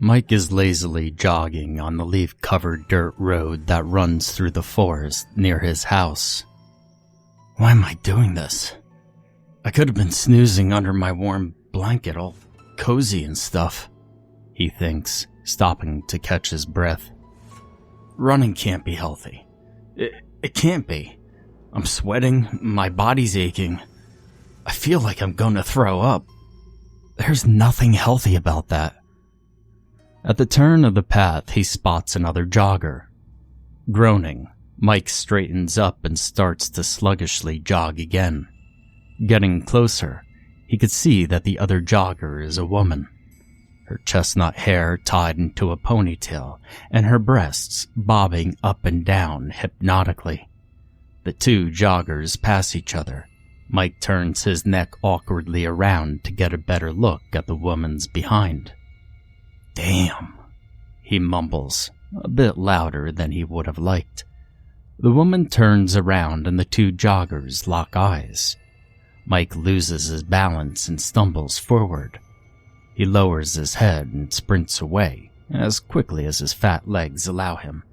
Mike is lazily jogging on the leaf-covered dirt road that runs through the forest near his house. Why am I doing this? I could have been snoozing under my warm blanket, all cozy and stuff, he thinks, stopping to catch his breath. Running can't be healthy. It can't be. I'm sweating, my body's aching. I feel like I'm going to throw up. There's nothing healthy about that. At the turn of the path, he spots another jogger. Groaning, Mike straightens up and starts to sluggishly jog again. Getting closer, he could see that the other jogger is a woman. Her chestnut hair tied into a ponytail, and her breasts bobbing up and down hypnotically. The two joggers pass each other. Mike turns his neck awkwardly around to get a better look at the woman's behind. Damn, he mumbles, a bit louder than he would have liked. The woman turns around and the two joggers lock eyes. Mike loses his balance and stumbles forward. He lowers his head and sprints away as quickly as his fat legs allow him.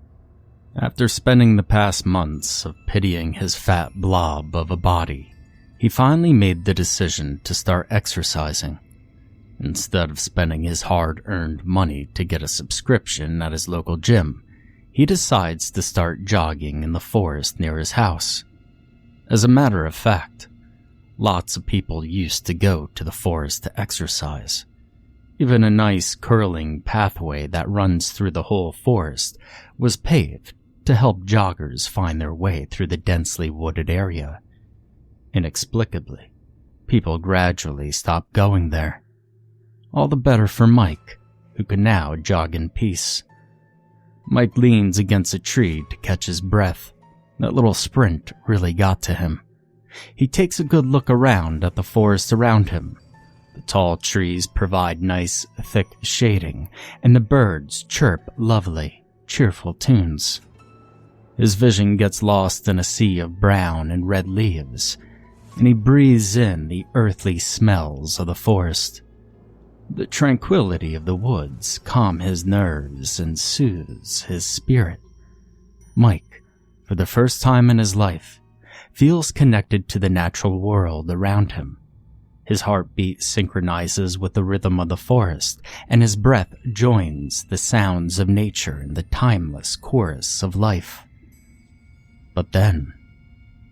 After spending the past months of pitying his fat blob of a body, he finally made the decision to start exercising. Instead of spending his hard-earned money to get a subscription at his local gym, he decides to start jogging in the forest near his house. As a matter of fact, lots of people used to go to the forest to exercise. Even a nice curling pathway that runs through the whole forest was paved to help joggers find their way through the densely wooded area. Inexplicably, people gradually stopped going there. All the better for Mike, who could now jog in peace. Mike leans against a tree to catch his breath. That little sprint really got to him. He takes a good look around at the forest around him. The tall trees provide nice, thick shading, and the birds chirp lovely, cheerful tunes. His vision gets lost in a sea of brown and red leaves, and he breathes in the earthly smells of the forest. The tranquility of the woods calm his nerves and soothes his spirit. Mike, for the first time in his life, feels connected to the natural world around him. His heartbeat synchronizes with the rhythm of the forest, and his breath joins the sounds of nature in the timeless chorus of life. But then,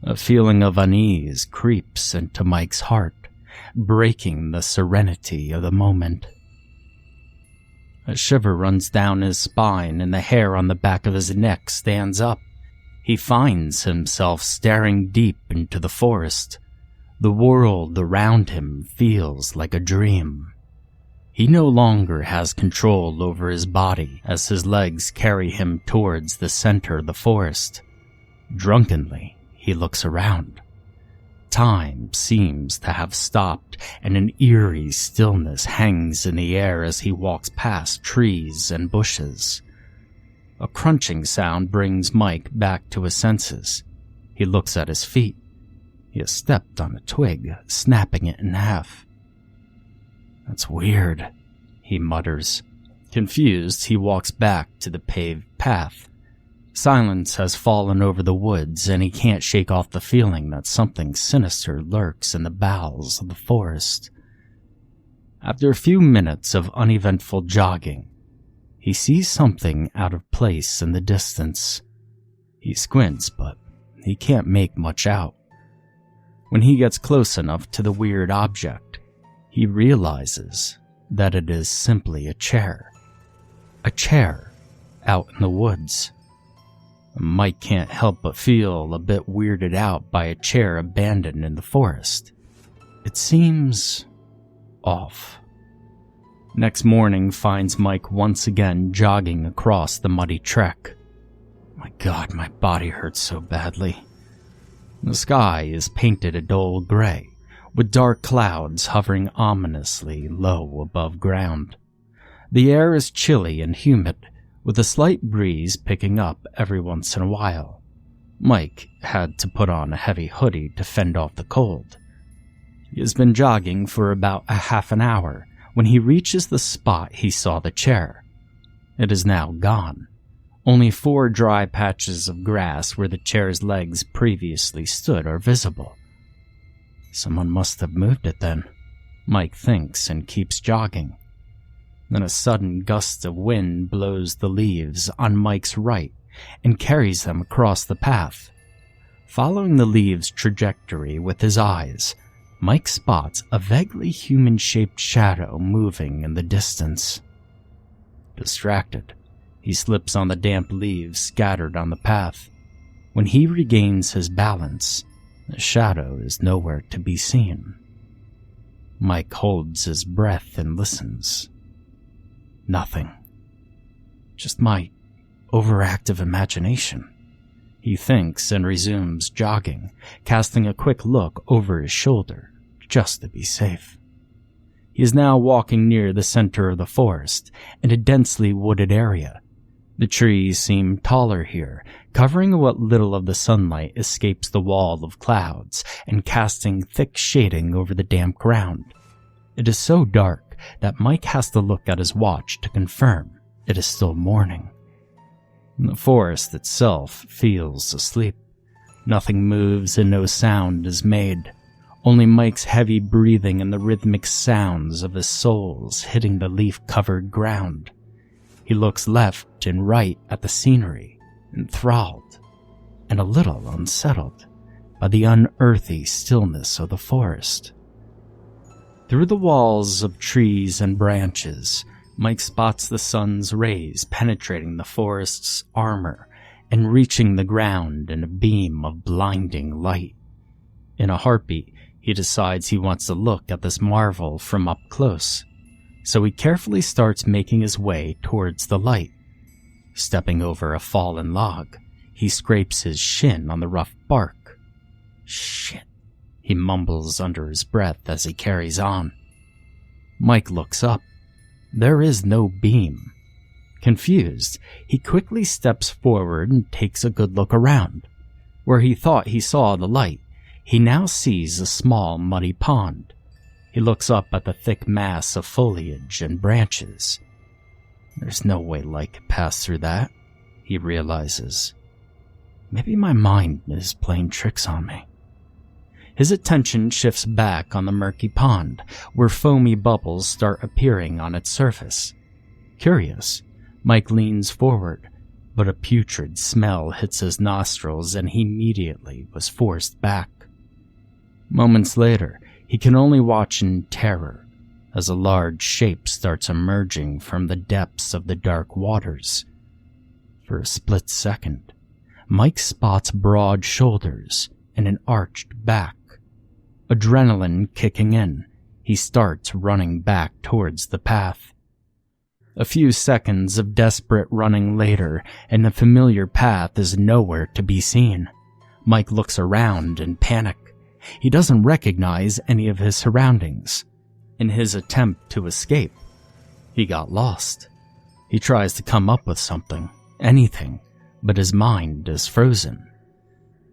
a feeling of unease creeps into Mike's heart, breaking the serenity of the moment. A shiver runs down his spine and the hair on the back of his neck stands up. He finds himself staring deep into the forest. The world around him feels like a dream. He no longer has control over his body as his legs carry him towards the center of the forest. Drunkenly, he looks around. Time seems to have stopped, and an eerie stillness hangs in the air as he walks past trees and bushes. A crunching sound brings Mike back to his senses. He looks at his feet. He has stepped on a twig, snapping it in half. That's weird, he mutters. Confused, he walks back to the paved path. Silence has fallen over the woods, and he can't shake off the feeling that something sinister lurks in the bowels of the forest. After a few minutes of uneventful jogging, he sees something out of place in the distance. He squints, but he can't make much out. When he gets close enough to the weird object, he realizes that it is simply a chair. A chair out in the woods. Mike can't help but feel a bit weirded out by a chair abandoned in the forest. It seems off. Next morning finds Mike once again jogging across the muddy trek. My God, my body hurts so badly. The sky is painted a dull gray, with dark clouds hovering ominously low above ground. The air is chilly and humid, with a slight breeze picking up every once in a while. Mike had to put on a heavy hoodie to fend off the cold. He has been jogging for about a half an hour when he reaches the spot he saw the chair. It is now gone. Only 4 dry patches of grass where the chair's legs previously stood are visible. Someone must have moved it then, Mike thinks and keeps jogging. Then a sudden gust of wind blows the leaves on Mike's right and carries them across the path. Following the leaves' trajectory with his eyes, Mike spots a vaguely human-shaped shadow moving in the distance. Distracted, he slips on the damp leaves scattered on the path. When he regains his balance, the shadow is nowhere to be seen. Mike holds his breath and listens. Nothing. Just my overactive imagination. He thinks and resumes jogging, casting a quick look over his shoulder, just to be safe. He is now walking near the center of the forest, in a densely wooded area. The trees seem taller here, covering what little of the sunlight escapes the wall of clouds and casting thick shading over the damp ground. It is so dark that Mike has to look at his watch to confirm it is still morning. The forest itself feels asleep. Nothing moves and no sound is made. Only Mike's heavy breathing and the rhythmic sounds of his soles hitting the leaf-covered ground. He looks left and right at the scenery, enthralled and a little unsettled by the unearthly stillness of the forest. Through the walls of trees and branches, Mike spots the sun's rays penetrating the forest's armor and reaching the ground in a beam of blinding light. In a heartbeat, he decides he wants to look at this marvel from up close, so he carefully starts making his way towards the light. Stepping over a fallen log, he scrapes his shin on the rough bark. Shit, he mumbles under his breath as he carries on. Mike looks up. There is no beam. Confused, he quickly steps forward and takes a good look around. Where he thought he saw the light, he now sees a small muddy pond. He looks up at the thick mass of foliage and branches. There's no way light could pass through that, he realizes. Maybe my mind is playing tricks on me. His attention shifts back on the murky pond, where foamy bubbles start appearing on its surface. Curious, Mike leans forward, but a putrid smell hits his nostrils and he immediately was forced back. Moments later, he can only watch in terror as a large shape starts emerging from the depths of the dark waters. For a split second, Mike spots broad shoulders and an arched back. Adrenaline kicking in, he starts running back towards the path. A few seconds of desperate running later, and the familiar path is nowhere to be seen. Mike looks around in panic. He doesn't recognize any of his surroundings. In his attempt to escape, he got lost. He tries to come up with something, anything, but his mind is frozen.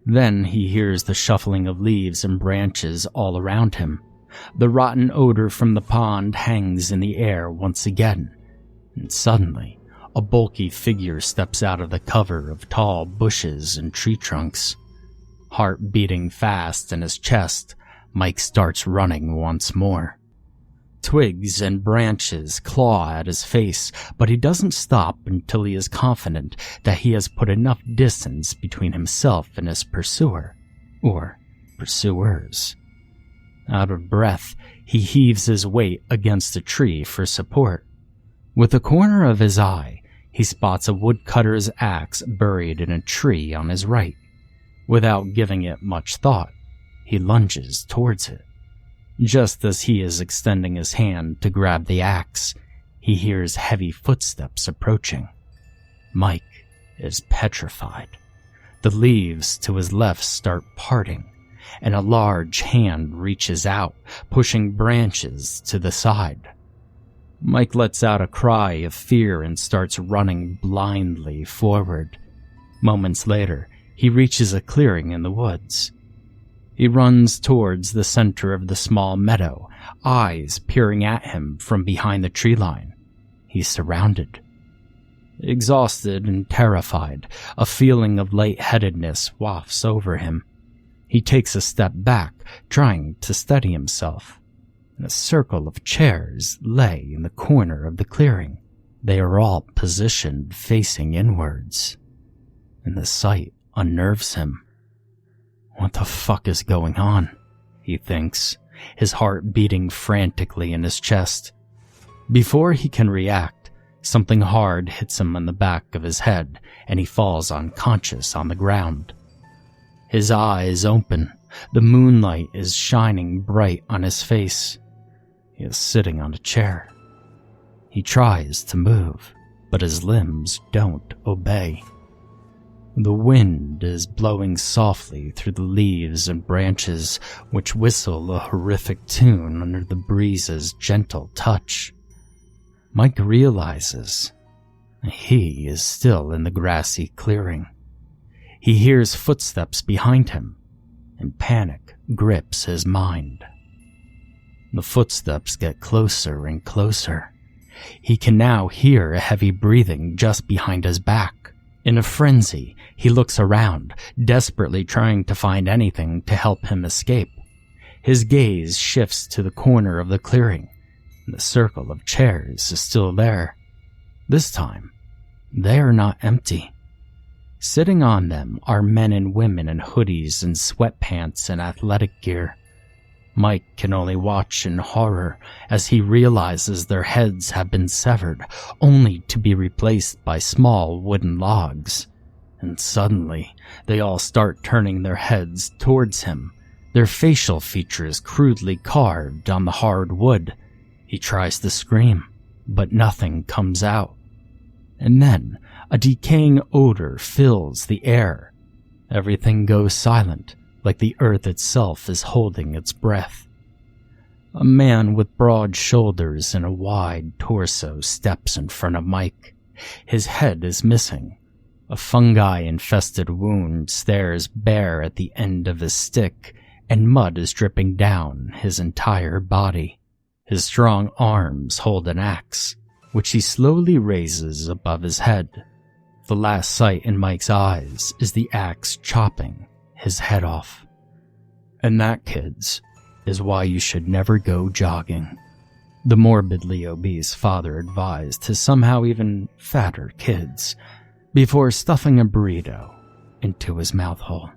Then he hears the shuffling of leaves and branches all around him. The rotten odor from the pond hangs in the air once again, and suddenly, a bulky figure steps out of the cover of tall bushes and tree trunks. Heart beating fast in his chest, Mike starts running once more. Twigs and branches claw at his face, but he doesn't stop until he is confident that he has put enough distance between himself and his pursuer, or pursuers. Out of breath, he heaves his weight against a tree for support. With the corner of his eye, he spots a woodcutter's axe buried in a tree on his right. Without giving it much thought, he lunges towards it. Just as he is extending his hand to grab the axe, he hears heavy footsteps approaching. Mike is petrified. The leaves to his left start parting, and a large hand reaches out, pushing branches to the side. Mike lets out a cry of fear and starts running blindly forward. Moments later, he reaches a clearing in the woods. He runs towards the center of the small meadow, eyes peering at him from behind the tree line. He's surrounded. Exhausted and terrified, a feeling of lightheadedness wafts over him. He takes a step back, trying to steady himself. A circle of chairs lay in the corner of the clearing. They are all positioned facing inwards, and the sight unnerves him. What the fuck is going on? He thinks, his heart beating frantically in his chest. Before he can react, something hard hits him on the back of his head, and he falls unconscious on the ground. His eyes open. The moonlight is shining bright on his face. He is sitting on a chair. He tries to move, but his limbs don't obey. The wind is blowing softly through the leaves and branches, which whistle a horrific tune under the breeze's gentle touch. Mike realizes he is still in the grassy clearing. He hears footsteps behind him, and panic grips his mind. The footsteps get closer and closer. He can now hear a heavy breathing just behind his back. In a frenzy, he looks around, desperately trying to find anything to help him escape. His gaze shifts to the corner of the clearing. The circle of chairs is still there. This time, they are not empty. Sitting on them are men and women in hoodies and sweatpants and athletic gear. Mike can only watch in horror as he realizes their heads have been severed, only to be replaced by small wooden logs. And suddenly, they all start turning their heads towards him, their facial features crudely carved on the hard wood. He tries to scream, but nothing comes out. And then, a decaying odor fills the air. Everything goes silent, like the earth itself is holding its breath. A man with broad shoulders and a wide torso steps in front of Mike. His head is missing. A fungi-infested wound stares bare at the end of his stick, and mud is dripping down his entire body. His strong arms hold an axe, which he slowly raises above his head. The last sight in Mike's eyes is the axe chopping his head off. And that, kids, is why you should never go jogging, the morbidly obese father advised his somehow even fatter kids before stuffing a burrito into his mouth hole.